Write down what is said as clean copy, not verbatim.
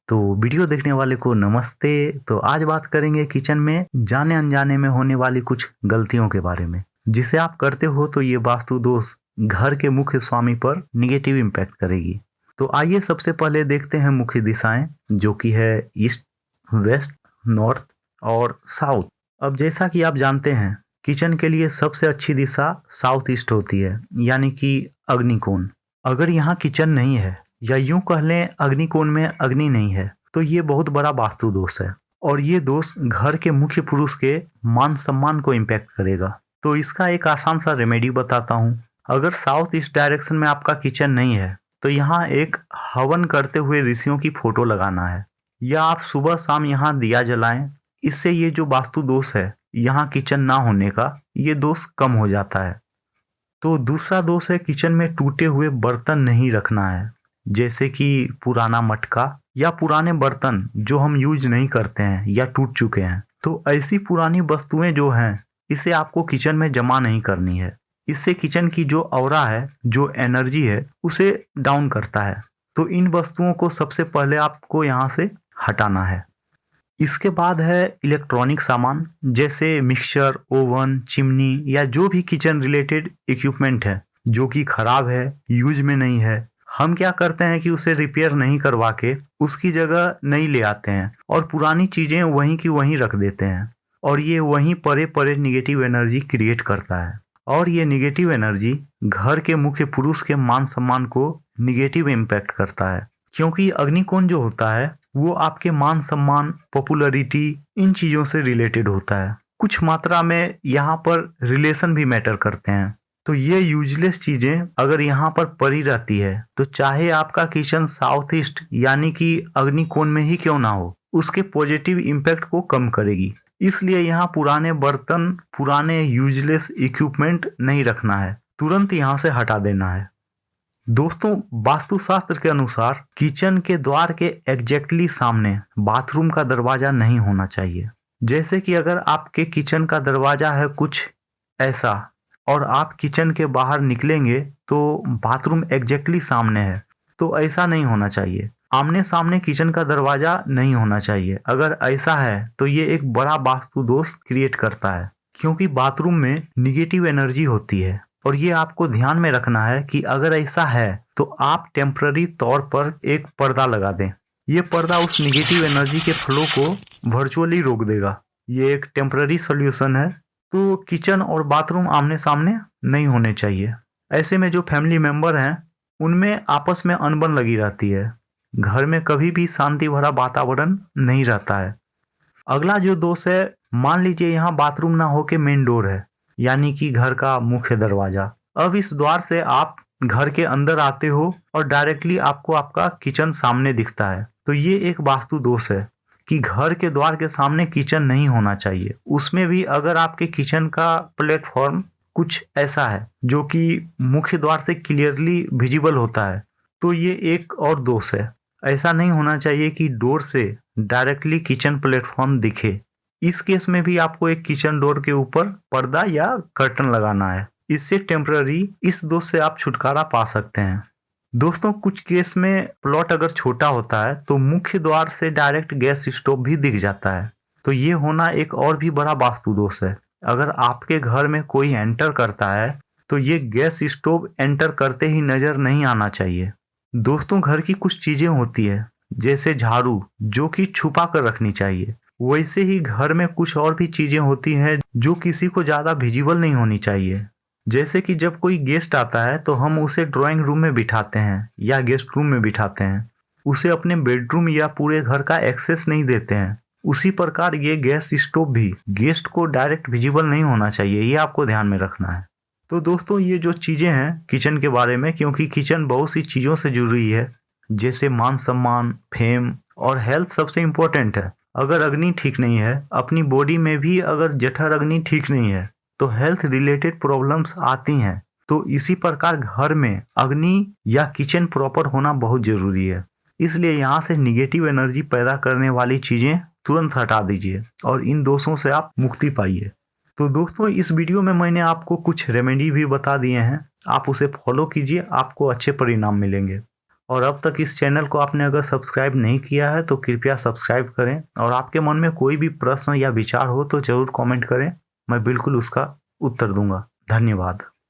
तो वीडियो देखने वाले को नमस्ते। तो आज बात करेंगे किचन में जाने अनजाने में होने वाली कुछ गलतियों के बारे में, जिसे आप करते हो तो ये वास्तु दोष घर के मुख्य स्वामी पर निगेटिव इम्पैक्ट करेगी। तो आइए सबसे पहले देखते हैं मुख्य दिशाएं, जो कि है ईस्ट, वेस्ट, नॉर्थ और साउथ। अब जैसा कि आप जानते हैं, किचन के लिए सबसे अच्छी दिशा साउथ ईस्ट होती है, यानी कि अग्निकोण। अगर यहाँ किचन नहीं है, या यूं कह लें अग्निकोण में अग्नि नहीं है, तो ये बहुत बड़ा वास्तु दोष है और ये दोष घर के मुख्य पुरुष के मान सम्मान को इम्पैक्ट करेगा। तो इसका एक आसान सा रेमेडी बताता हूँ। अगर साउथ ईस्ट डायरेक्शन में आपका किचन नहीं है, तो यहाँ एक हवन करते हुए ऋषियों की फोटो लगाना है, या आप सुबह शाम यहाँ दिया जलाएं। इससे ये जो वास्तु दोष है यहाँ किचन ना होने का, ये दोष कम हो जाता है। तो दूसरा दोष है किचन में टूटे हुए बर्तन नहीं रखना है, जैसे कि पुराना मटका या पुराने बर्तन जो हम यूज नहीं करते हैं या टूट चुके हैं। तो ऐसी पुरानी वस्तुएं जो हैं, इसे आपको किचन में जमा नहीं करनी है। इससे किचन की जो ऑरा है, जो एनर्जी है, उसे डाउन करता है। तो इन वस्तुओं को सबसे पहले आपको यहाँ से हटाना है। इसके बाद है इलेक्ट्रॉनिक सामान, जैसे मिक्सर, ओवन, चिमनी या जो भी किचन रिलेटेड इक्विपमेंट है जो कि खराब है, यूज में नहीं है। हम क्या करते हैं कि उसे रिपेयर नहीं करवा के उसकी जगह नई ले आते हैं और पुरानी चीजें वहीं की वहीं रख देते हैं, और ये वहीं परे परे निगेटिव एनर्जी क्रिएट करता है। और ये निगेटिव एनर्जी घर के मुख्य पुरुष के मान सम्मान को निगेटिव इम्पैक्ट करता है, क्योंकि अग्निकोण जो होता है वो आपके मान सम्मान, पॉपुलैरिटी, इन चीजों से रिलेटेड होता है। कुछ मात्रा में यहाँ पर रिलेशन भी मैटर करते हैं। तो ये यूजलेस चीजें अगर यहाँ पर पड़ी रहती है, तो चाहे आपका किचन साउथ ईस्ट यानी कि अग्निकोण में ही क्यों ना हो, उसके पॉजिटिव इम्पैक्ट को कम करेगी। इसलिए यहाँ पुराने बर्तन, पुराने यूजलेस इक्विपमेंट नहीं रखना है, तुरंत यहाँ से हटा देना है। दोस्तों, वास्तुशास्त्र के अनुसार किचन के द्वार के एग्जैक्टली सामने बाथरूम का दरवाजा नहीं होना चाहिए। जैसे कि अगर आपके किचन का दरवाजा है कुछ ऐसा और आप किचन के बाहर निकलेंगे तो बाथरूम एग्जैक्टली सामने है, तो ऐसा नहीं होना चाहिए। आमने सामने किचन का दरवाजा नहीं होना चाहिए। अगर ऐसा है तो ये एक बड़ा वास्तु दोष क्रिएट करता है, क्योंकि बाथरूम में निगेटिव एनर्जी होती है। और ये आपको ध्यान में रखना है कि अगर ऐसा है तो आप टेम्पररी तौर पर एक पर्दा लगा दें। ये पर्दा उस निगेटिव एनर्जी के फ्लो को वर्चुअली रोक देगा। ये एक टेम्पररी सॉल्यूशन है। तो किचन और बाथरूम आमने सामने नहीं होने चाहिए। ऐसे में जो फैमिली मेंबर हैं उनमें आपस में अनबन लगी रहती है, घर में कभी भी शांति भरा वातावरण नहीं रहता है। अगला जो दोष है, मान लीजिए यहाँ बाथरूम ना होके मेन डोर है, यानी कि घर का मुख्य दरवाजा। अब इस द्वार से आप घर के अंदर आते हो और डायरेक्टली आपको आपका किचन सामने दिखता है, तो ये एक वास्तु दोष है कि घर के द्वार के सामने किचन नहीं होना चाहिए। उसमें भी अगर आपके किचन का प्लेटफॉर्म कुछ ऐसा है जो कि मुख्य द्वार से क्लियरली विजिबल होता है, तो ये एक और दोष है। ऐसा नहीं होना चाहिए कि डोर से डायरेक्टली किचन प्लेटफॉर्म दिखे। इस केस में भी आपको एक किचन डोर के ऊपर पर्दा या कर्टन लगाना है। इससे टेम्पररी इस दोष से आप छुटकारा पा सकते हैं। दोस्तों, कुछ केस में प्लॉट अगर छोटा होता है तो मुख्य द्वार से डायरेक्ट गैस स्टोव भी दिख जाता है, तो ये होना एक और भी बड़ा वास्तु दोष है। अगर आपके घर में कोई एंटर करता है तो ये गैस स्टोव एंटर करते ही नजर नहीं आना चाहिए। दोस्तों, घर की कुछ चीजें होती है जैसे झाड़ू, जो कि छुपा कर रखनी चाहिए। वैसे ही घर में कुछ और भी चीजें होती हैं जो किसी को ज्यादा विजिबल नहीं होनी चाहिए। जैसे कि जब कोई गेस्ट आता है तो हम उसे ड्राइंग रूम में बिठाते हैं या गेस्ट रूम में बिठाते हैं, उसे अपने बेडरूम या पूरे घर का एक्सेस नहीं देते हैं। उसी प्रकार ये गैस स्टोव भी गेस्ट को डायरेक्ट विजिबल नहीं होना चाहिए, ये आपको ध्यान में रखना है। तो दोस्तों, ये जो चीजें हैं किचन के बारे में, क्योंकि किचन बहुत सी चीजों से जुड़ी है, जैसे मान सम्मान, फेम और हेल्थ सबसे इम्पोर्टेंट है। अगर अग्नि ठीक नहीं है, अपनी बॉडी में भी अगर जठर अग्नि ठीक नहीं है, तो हेल्थ रिलेटेड प्रॉब्लम्स आती हैं। तो इसी प्रकार घर में अग्नि या किचन प्रॉपर होना बहुत जरूरी है। इसलिए यहाँ से निगेटिव एनर्जी पैदा करने वाली चीजें तुरंत हटा दीजिए और इन दोषों से आप मुक्ति पाइए। तो दोस्तों, इस वीडियो में मैंने आपको कुछ रेमेडी भी बता दिए हैं, आप उसे फॉलो कीजिए, आपको अच्छे परिणाम मिलेंगे। और अब तक इस चैनल को आपने अगर सब्सक्राइब नहीं किया है तो कृपया सब्सक्राइब करें, और आपके मन में कोई भी प्रश्न या विचार हो तो जरूर कमेंट करें, मैं बिल्कुल उसका उत्तर दूंगा। धन्यवाद।